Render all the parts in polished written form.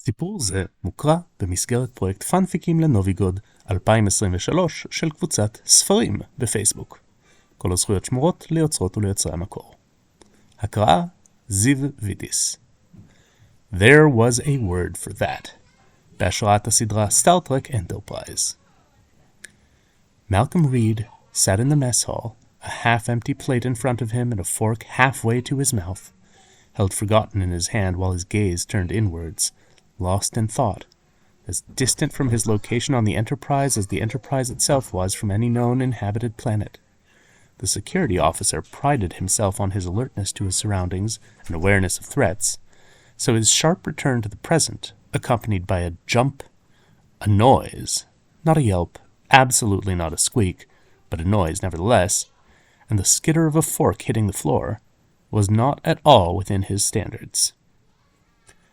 סיפור זה מוקרא במסגרת פרויקט פאנפיקים לנובי 2023 של קבוצת ספרים בפייסבוק. כל הזכויות שמורות ליוצרות וליוצרי המקור. הקראה זיו וויטיס. There was a word for that. בהשראת הסדרה סטאר אנטרפרייז. Malcolm Reed sat in the mess hall, a half-empty plate in front of him and a fork halfway to his mouth, held forgotten in his hand while his gaze turned inwards, lost in thought, as distant from his location on the Enterprise as the Enterprise itself was from any known inhabited planet. The security officer prided himself on his alertness to his surroundings and awareness of threats, so his sharp return to the present, accompanied by a jump, a noise, not a yelp, absolutely not a squeak, but a noise nevertheless, and the skitter of a fork hitting the floor, was not at all within his standards.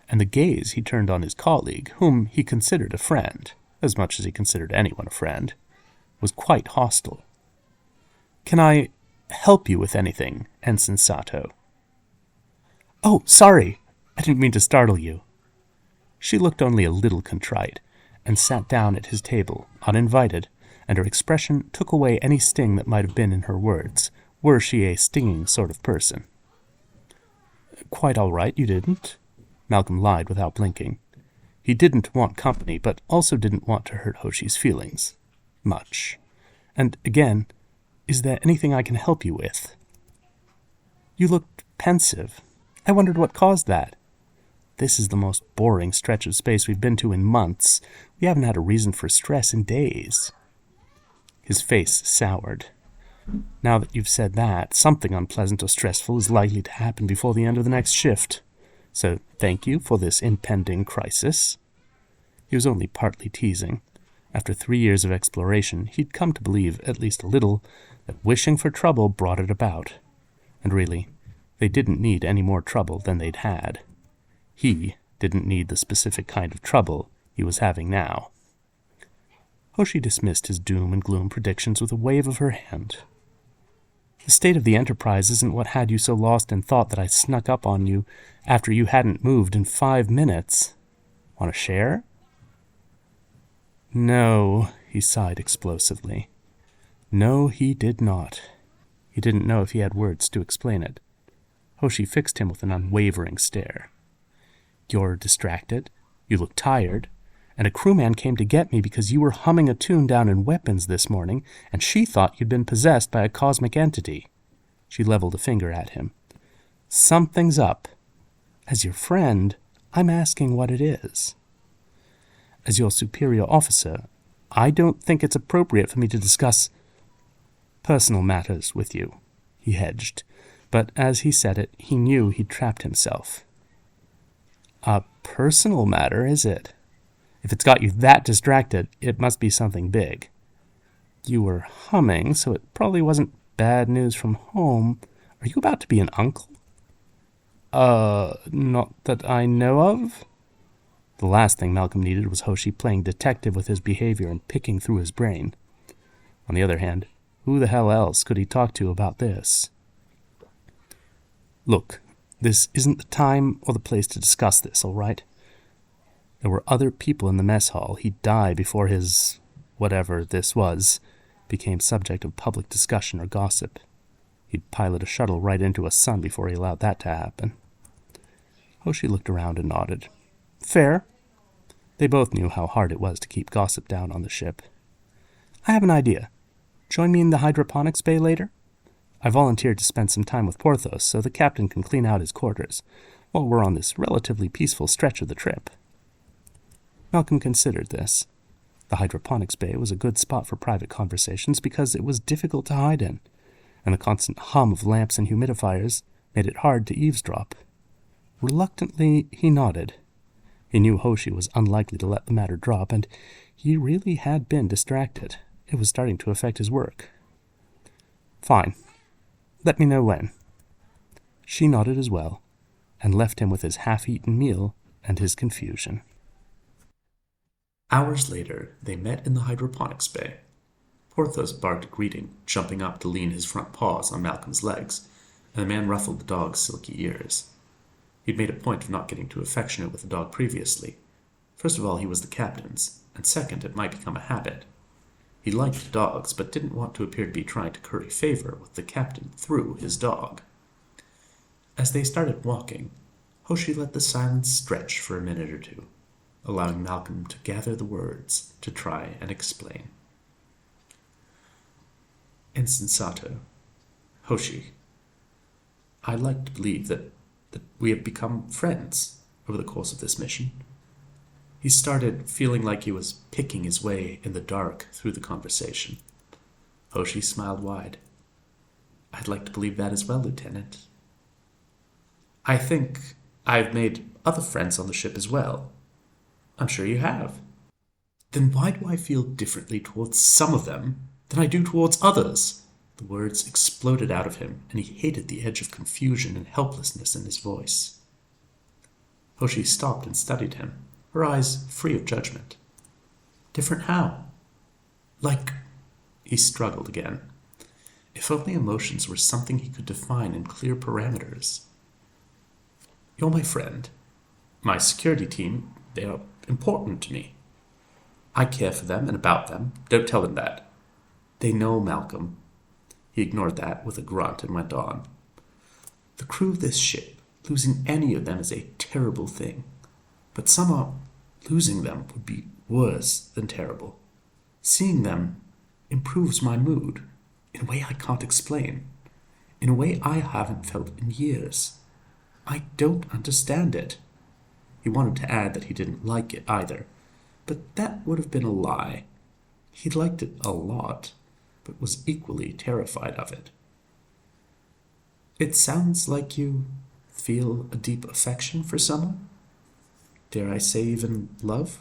And the gaze he turned on his colleague, whom he considered a friend, as much as he considered anyone a friend, was quite hostile. "Can I help you with anything, Ensign Saato?" "Oh, sorry! I didn't mean to startle you." She looked only a little contrite, and sat down at his table, uninvited, and her expression took away any sting that might have been in her words, were she a stinging sort of person. "Quite all right, you didn't," Malcolm lied without blinking. He didn't want company, but also didn't want to hurt Hoshi's feelings. Much. And again, is there anything I can help you with? "You looked pensive. I wondered what caused that. This is the most boring stretch of space we've been to in months. We haven't had a reason for stress in days." His face soured. "Now that you've said that, something unpleasant or stressful is likely to happen before the end of the next shift. So thank you for this impending crisis." He was only partly teasing. After 3 years of exploration, he'd come to believe, at least a little, that wishing for trouble brought it about. And really, they didn't need any more trouble than they'd had. He didn't need the specific kind of trouble he was having now. Hoshi dismissed his doom and gloom predictions with a wave of her hand. "The state of the Enterprise isn't what had you so lost in thought that I snuck up on you after you hadn't moved in 5 minutes. Want to share?" "No," he sighed explosively. No, he did not. He didn't know if he had words to explain it. Hoshi fixed him with an unwavering stare. "You're distracted, you look tired, and a crewman came to get me because you were humming a tune down in weapons this morning, and she thought you'd been possessed by a cosmic entity." She leveled a finger at him. "Something's up. As your friend, I'm asking what it is. As your superior officer, I don't think it's appropriate for me to discuss personal matters with you," he hedged, but as he said it, he knew he'd trapped himself. "A personal matter, is it? If it's got you that distracted, it must be something big. You were humming, so it probably wasn't bad news from home. Are you about to be an uncle?" Not that I know of." The last thing Malcolm needed was Hoshi playing detective with his behavior and picking through his brain. On the other hand, who the hell else could he talk to about this? "Look, this isn't the time or the place to discuss this, all right? There were other people in the mess hall. He'd die before his, whatever this was, became subject of public discussion or gossip. He'd pilot a shuttle right into a sun before he allowed that to happen." Hoshi looked around and nodded. "Fair." They both knew how hard it was to keep gossip down on the ship. "I have an idea. Join me in the hydroponics bay later? I volunteered to spend some time with Porthos so the captain can clean out his quarters while we're on this relatively peaceful stretch of the trip." Malcolm considered this. The hydroponics bay was a good spot for private conversations because it was difficult to hide in, and the constant hum of lamps and humidifiers made it hard to eavesdrop. Reluctantly, he nodded. He knew Hoshi was unlikely to let the matter drop, and he really had been distracted. It was starting to affect his work. "Fine. Let me know when." She nodded as well, and left him with his half-eaten meal and his confusion. Hours later, they met in the hydroponics bay. Porthos barked a greeting, jumping up to lean his front paws on Malcolm's legs, and the man ruffled the dog's silky ears. He'd made a point of not getting too affectionate with the dog previously, First of all, he was the captain's, and second, it might become a habit. He liked dogs, but didn't want to appear to be trying to curry favor with the captain through his dog. As they started walking, Hoshi let the silence stretch for a minute or two, allowing Malcolm to gather the words to try and explain. Insensato. Hoshi, I'd like to believe that we have become friends over the course of this mission. He started feeling like he was picking his way in the dark through the conversation. Hoshi smiled wide. I'd like to believe that as well, Lieutenant. I think I've made other friends on the ship as well. I'm sure you have. Then why do I feel differently towards some of them than I do towards others? The words exploded out of him, and he hated the edge of confusion and helplessness in his voice. Hoshi stopped and studied him, her eyes free of judgment. Different how? Like... He struggled again. If only emotions were something he could define in clear parameters. You're my friend. My security team, they are important to me. I care for them and about them. Don't tell them that. They know Malcolm. He ignored that with a grunt and went on. The crew of this ship, losing any of them is a terrible thing. But somehow, losing them would be worse than terrible. Seeing them improves my mood in a way I can't explain, in a way I haven't felt in years. I don't understand it. He wanted to add that he didn't like it either, but that would have been a lie. He liked it a lot, but was equally terrified of it. It sounds like you feel a deep affection for someone? Dare I say even love?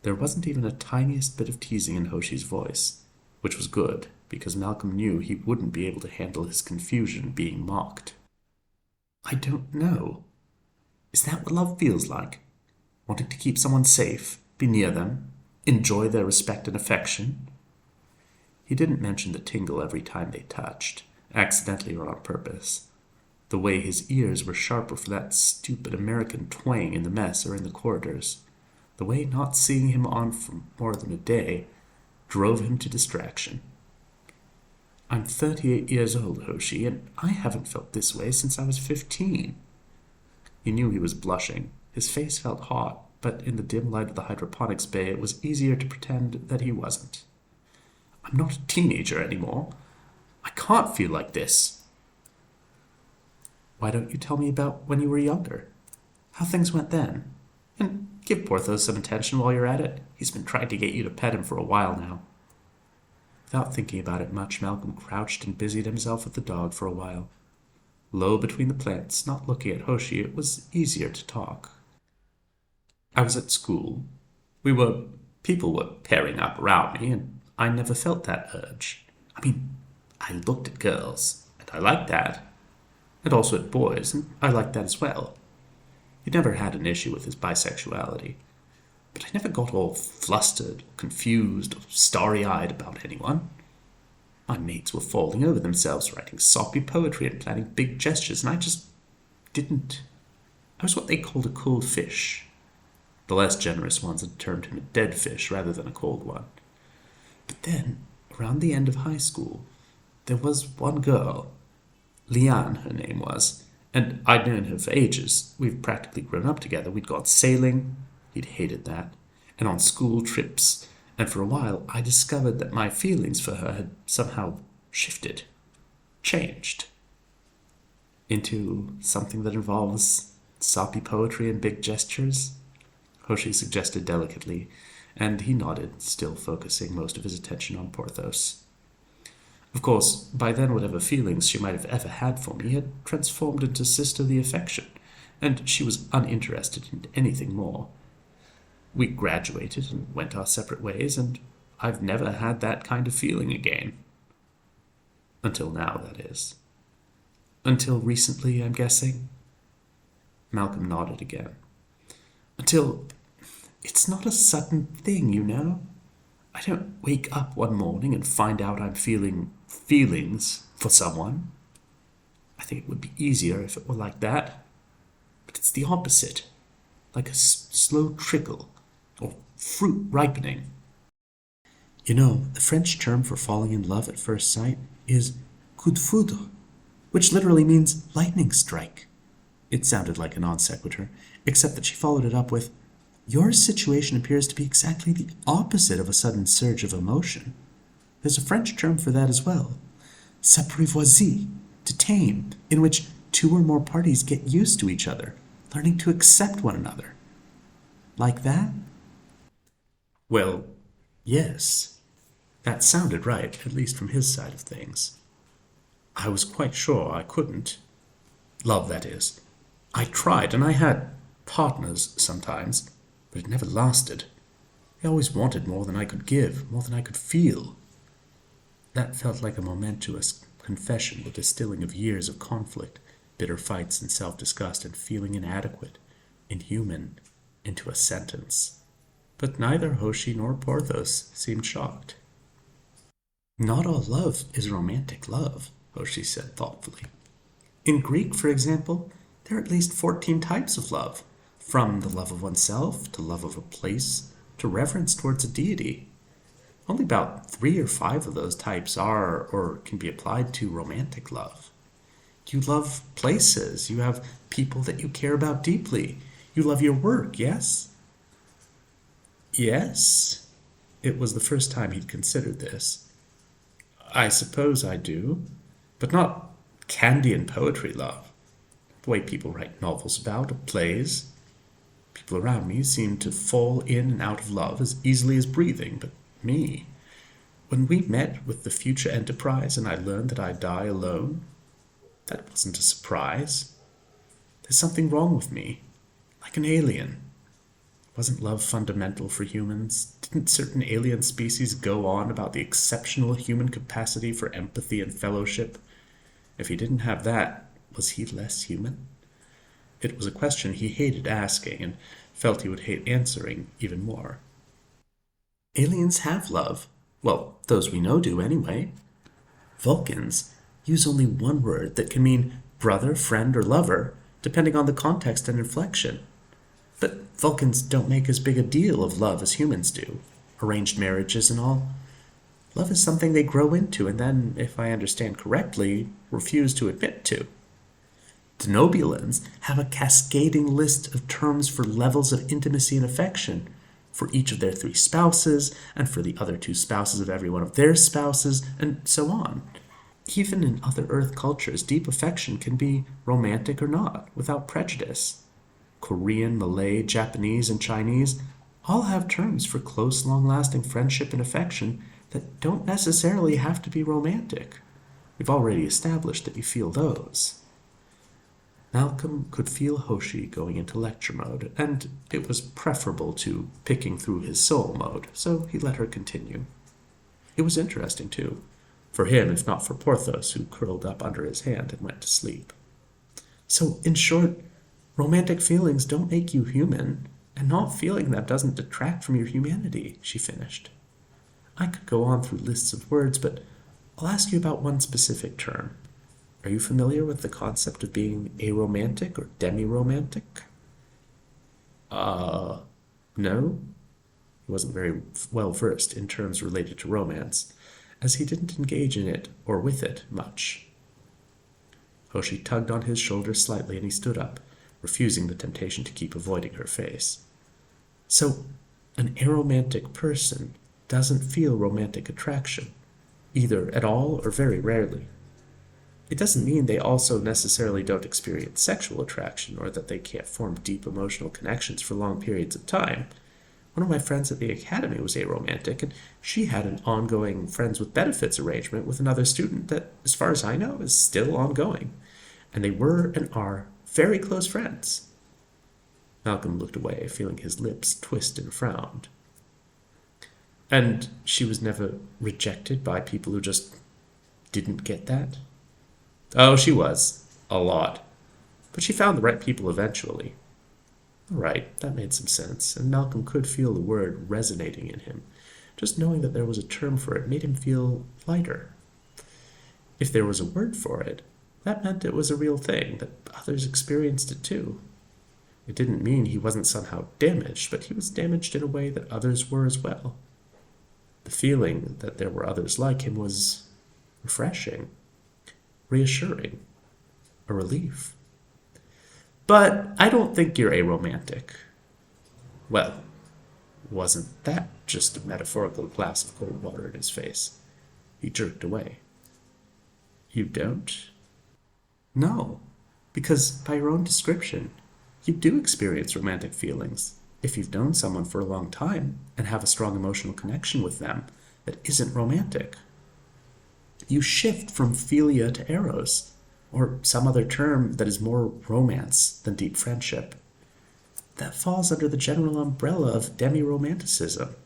There wasn't even a tiniest bit of teasing in Hoshi's voice, which was good, because Malcolm knew he wouldn't be able to handle his confusion being mocked. I don't know. Is that what love feels like? Wanting to keep someone safe, be near them, enjoy their respect and affection? He didn't mention the tingle every time they touched, accidentally or on purpose. The way his ears were sharper for that stupid American twang in the mess or in the corridors. The way not seeing him on for more than a day drove him to distraction. I'm 38 years old, Hoshi, and I haven't felt this way since I was 15. He knew he was blushing. His face felt hot, but in the dim light of the hydroponics bay it was easier to pretend that he wasn't. I'm not a teenager anymore. I can't feel like this. Why don't you tell me about when you were younger? How things went then? And give Porthos some attention while you're at it. He's been trying to get you to pet him for a while now. Without thinking about it much, Malcolm crouched and busied himself with the dog for a while. Low between the plants, not looking at Hoshi, it was easier to talk. I was at school. People were pairing up around me, and I never felt that urge. I looked at girls, and I liked that. And also at boys, and I liked that as well. He'd never had an issue with his bisexuality. But I never got all flustered, confused, or starry-eyed about anyone. My mates were falling over themselves, writing soppy poetry and planning big gestures, and I just didn't. I was what they called a cold fish. The less generous ones had termed him a dead fish rather than a cold one. But then, around the end of high school, there was one girl. Liane, her name was, and I'd known her for ages. We've practically grown up together. We'd gone sailing. He'd hated that. And on school trips. And for a while, I discovered that my feelings for her had somehow shifted, changed, into something that involves soppy poetry and big gestures, Hoshi suggested delicately, and he nodded, still focusing most of his attention on Porthos. Of course, by then whatever feelings she might have ever had for me had transformed into sisterly affection, and she was uninterested in anything more. We graduated and went our separate ways, and I've never had that kind of feeling again. Until now, that is. Until recently, I'm guessing? Malcolm nodded again. Until... It's not a sudden thing, you know. I don't wake up one morning and find out I'm feeling feelings for someone. I think it would be easier if it were like that. But it's the opposite. like a slow trickle, or fruit ripening. You know, the French term for falling in love at first sight is coup de foudre, which literally means lightning strike. It sounded like a non sequitur, except that she followed it up with, your situation appears to be exactly the opposite of a sudden surge of emotion. There's a French term for that as well. S'apprivoiser, to tame, in which two or more parties get used to each other, learning to accept one another. Like that? Well, yes. That sounded right, at least from his side of things. I was quite sure I couldn't. Love, that is. I tried, and I had partners sometimes, but it never lasted. They always wanted more than I could give, more than I could feel. That felt like a momentous confession, the distilling of years of conflict, bitter fights and self-disgust, and feeling inadequate, inhuman, into a sentence. But neither Hoshi nor Porthos seemed shocked. Not all love is romantic love, Hoshi said thoughtfully. In Greek, for example, there are at least 14 types of love, from the love of oneself, to love of a place, to reverence towards a deity. Only about 3 or 5 of those types are, or can be applied to, romantic love. You love places, you have people that you care about deeply. You love your work, yes? Yes? It was the first time he'd considered this. I suppose I do, but not candy and poetry love. The way people write novels about, or plays. People around me seem to fall in and out of love as easily as breathing, but me, when we met with the future Enterprise and I learned that I'd die alone, that wasn't a surprise. There's something wrong with me, like an alien. Wasn't love fundamental for humans? Didn't certain alien species go on about the exceptional human capacity for empathy and fellowship? If he didn't have that, was he less human? It was a question he hated asking and felt he would hate answering even more. Aliens have love. Well, those we know do anyway. Vulcans use only one word that can mean brother, friend, or lover, depending on the context and inflection. But Vulcans don't make as big a deal of love as humans do, arranged marriages and all. Love is something they grow into and then, if I understand correctly, refuse to admit to. Denobulans have a cascading list of terms for levels of intimacy and affection, for each of their 3 spouses, and for the other 2 spouses of every one of their spouses, and so on. Even in other Earth cultures, deep affection can be romantic or not, without prejudice. Korean, Malay, Japanese, and Chinese all have terms for close, long-lasting friendship and affection that don't necessarily have to be romantic. We've already established that you feel those. Malcolm could feel Hoshi going into lecture mode, and it was preferable to picking through his soul mode, so he let her continue. It was interesting, too, for him if not for Porthos, who curled up under his hand and went to sleep. So, in short, romantic feelings don't make you human, and not feeling them doesn't detract from your humanity, she finished. I could go on through lists of words, but I'll ask you about one specific term. Are you familiar with the concept of being aromantic or demi-romantic? No? He wasn't very well versed in terms related to romance, as he didn't engage in it or with it much. Hoshi tugged on his shoulder slightly and he stood up, refusing the temptation to keep avoiding her face. So, an aromantic person doesn't feel romantic attraction, either at all or very rarely. It doesn't mean they also necessarily don't experience sexual attraction or that they can't form deep emotional connections for long periods of time. One of my friends at the academy was aromantic, and she had an ongoing friends with benefits arrangement with another student that, as far as I know, is still ongoing. And they were and are very close friends. Malcolm looked away, feeling his lips twist and frowned. And she was never rejected by people who just didn't get that? Oh, she was. A lot. But she found the right people eventually. All right, that made some sense, and Malcolm could feel the word resonating in him. Just knowing that there was a term for it made him feel lighter. If there was a word for it, that meant it was a real thing, that others experienced it too. It didn't mean he wasn't somehow damaged, but he was damaged in a way that others were as well. The feeling that there were others like him was refreshing, reassuring, a relief. But I don't think you're aromantic. Well, wasn't that just a metaphorical glass of cold water in his face? He jerked away. You don't? No, because by your own description, you do experience romantic feelings if you've known someone for a long time and have a strong emotional connection with them that isn't romantic. You shift from philia to eros, or some other term that is more romance than deep friendship. That falls under the general umbrella of demi-romanticism.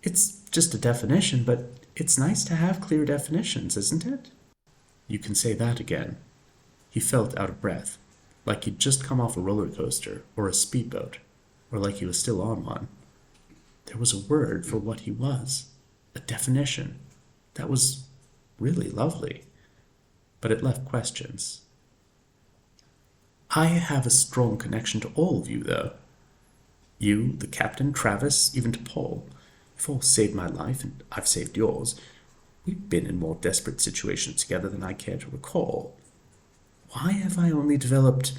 It's just a definition, but it's nice to have clear definitions, isn't it? You can say that again. He felt out of breath, like he'd just come off a roller coaster or a speedboat, or like he was still on one. There was a word for what he was, a definition. That was really lovely, but it left questions. I have a strong connection to all of you, though. You, the captain, Travis, even to Paul. You've all saved my life, and I've saved yours. We've been in more desperate situations together than I care to recall. Why have I only developed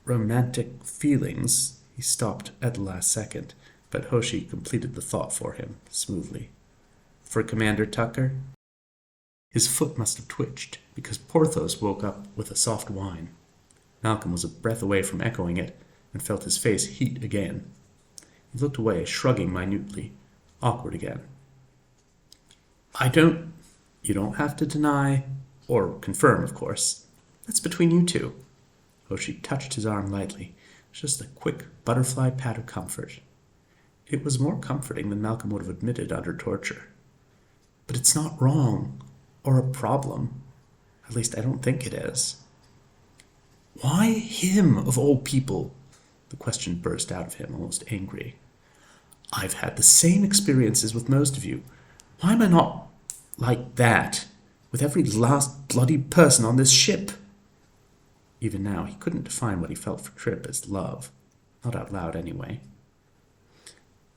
romantic feelings? He stopped at the last second, but Hoshi completed the thought for him smoothly. For Commander Tucker? His foot must have twitched, because Porthos woke up with a soft whine. Malcolm was a breath away from echoing it, and felt his face heat again. He looked away, shrugging minutely, awkward again. You don't have to deny, or confirm, of course. That's between you two. Hoshi touched his arm lightly, just a quick butterfly pat of comfort. It was more comforting than Malcolm would have admitted under torture. But it's not wrong, or a problem. At least I don't think it is. Why him, of all people? The question burst out of him, almost angry. I've had the same experiences with most of you. Why am I not like that, with every last bloody person on this ship? Even now, he couldn't define what he felt for Trip as love. Not out loud, anyway.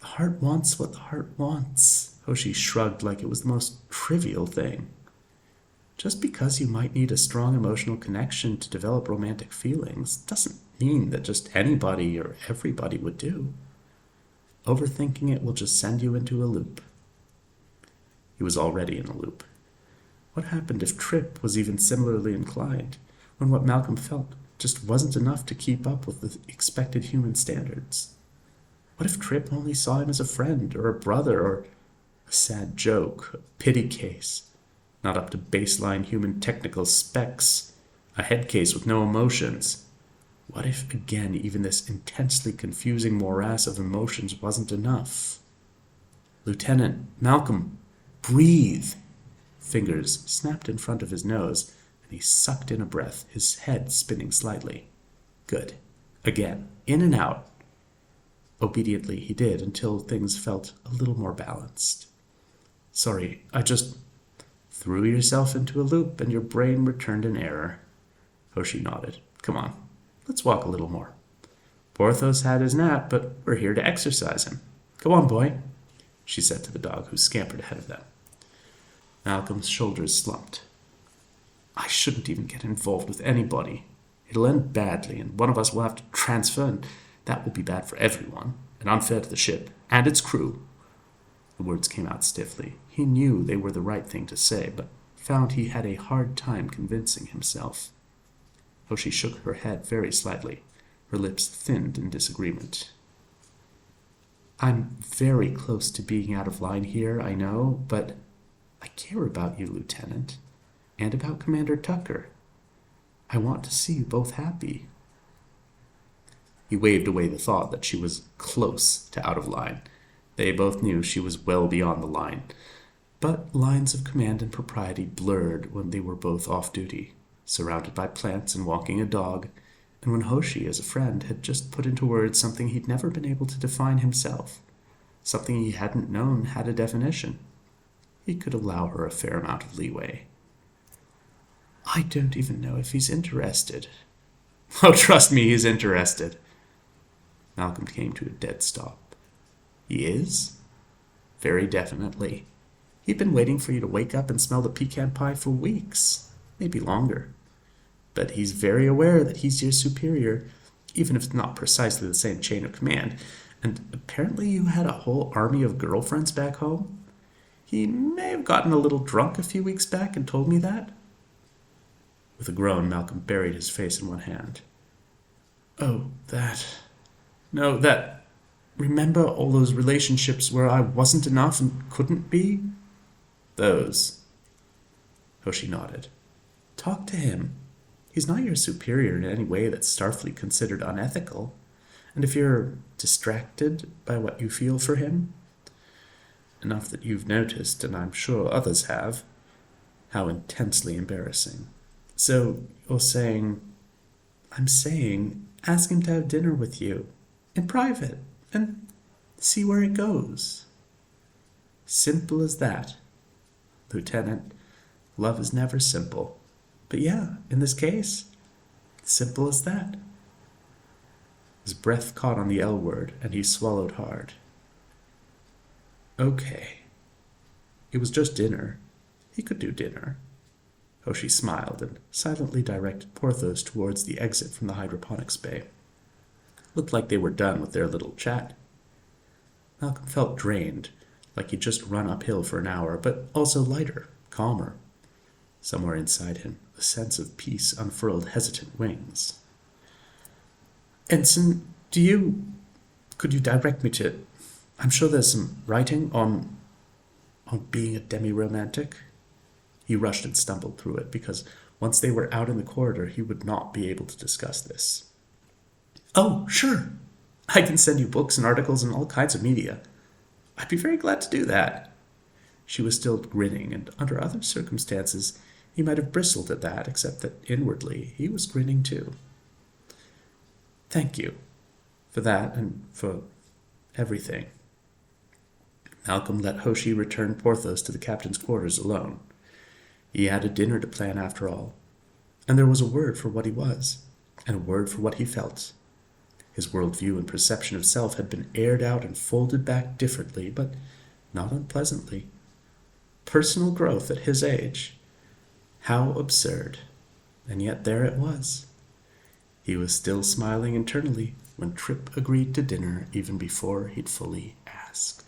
The heart wants what the heart wants. Hoshi shrugged like it was the most trivial thing. Just because you might need a strong emotional connection to develop romantic feelings doesn't mean that just anybody or everybody would do. Overthinking it will just send you into a loop. He was already in a loop. What happened if Trip was even similarly inclined, when what Malcolm felt just wasn't enough to keep up with the expected human standards? What if Trip only saw him as a friend or a brother or a sad joke, a pity case, not up to baseline human technical specs, a head case with no emotions? What if, again, even this intensely confusing morass of emotions wasn't enough? Lieutenant, Malcolm, breathe! Fingers snapped in front of his nose, and he sucked in a breath, his head spinning slightly. Good. Again, in and out. Obediently he did, until things felt a little more balanced. Sorry, I just threw yourself into a loop, and your brain returned an error. Hoshi nodded. Come on, let's walk a little more. Porthos had his nap, but we're here to exercise him. Go on, boy, she said to the dog, who scampered ahead of them. Malcolm's shoulders slumped. I shouldn't even get involved with anybody. It'll end badly, and one of us will have to transfer, and that will be bad for everyone, and unfair to the ship and its crew. The words came out stiffly. He knew they were the right thing to say, but found he had a hard time convincing himself. Hoshi shook her head very slightly. Her lips thinned in disagreement. I'm very close to being out of line here, I know, but I care about you, Lieutenant, and about Commander Tucker. I want to see you both happy. He waved away the thought that she was close to out of line. They both knew she was well beyond the line, but lines of command and propriety blurred when they were both off duty, surrounded by plants and walking a dog, and when Hoshi, as a friend, had just put into words something he'd never been able to define himself, something he hadn't known had a definition. He could allow her a fair amount of leeway. I don't even know if he's interested. Oh, trust me, he's interested. Malcolm came to a dead stop. He is? Very definitely. He'd been waiting for you to wake up and smell the pecan pie for weeks, maybe longer. But he's very aware that he's your superior, even if it's not precisely the same chain of command. And apparently you had a whole army of girlfriends back home. He may have gotten a little drunk a few weeks back and told me that. With a groan, Malcolm buried his face in one hand. Oh, that. No, that. Remember all those relationships where I wasn't enough and couldn't be? Those. Hoshi nodded. Talk to him. He's not your superior in any way that's starkly considered unethical. And if you're distracted by what you feel for him, enough that you've noticed, and I'm sure others have, how intensely embarrassing. So you're saying, I'm saying, ask him to have dinner with you, in private, and see where it goes. Simple as that. Lieutenant, love is never simple. But yeah, in this case, simple as that. His breath caught on the L word, and he swallowed hard. Okay. It was just dinner. He could do dinner. Hoshi smiled and silently directed Porthos towards the exit from the hydroponics bay. Looked like they were done with their little chat. Malcolm felt drained, like he'd just run uphill for an hour, but also lighter, calmer. Somewhere inside him, a sense of peace unfurled hesitant wings. Ensign, could you direct me to, I'm sure there's some writing on being a demi-romantic? He rushed and stumbled through it, because once they were out in the corridor, he would not be able to discuss this. Oh, sure. I can send you books and articles and all kinds of media. I'd be very glad to do that. She was still grinning, and under other circumstances, he might have bristled at that, except that inwardly he was grinning too. Thank you for that and for everything. Malcolm let Hoshi return Porthos to the captain's quarters alone. He had a dinner to plan after all, and there was a word for what he was, and a word for what he felt. His worldview and perception of self had been aired out and folded back differently, but not unpleasantly. Personal growth at his age. How absurd. And yet there it was. He was still smiling internally when Tripp agreed to dinner even before he'd fully asked.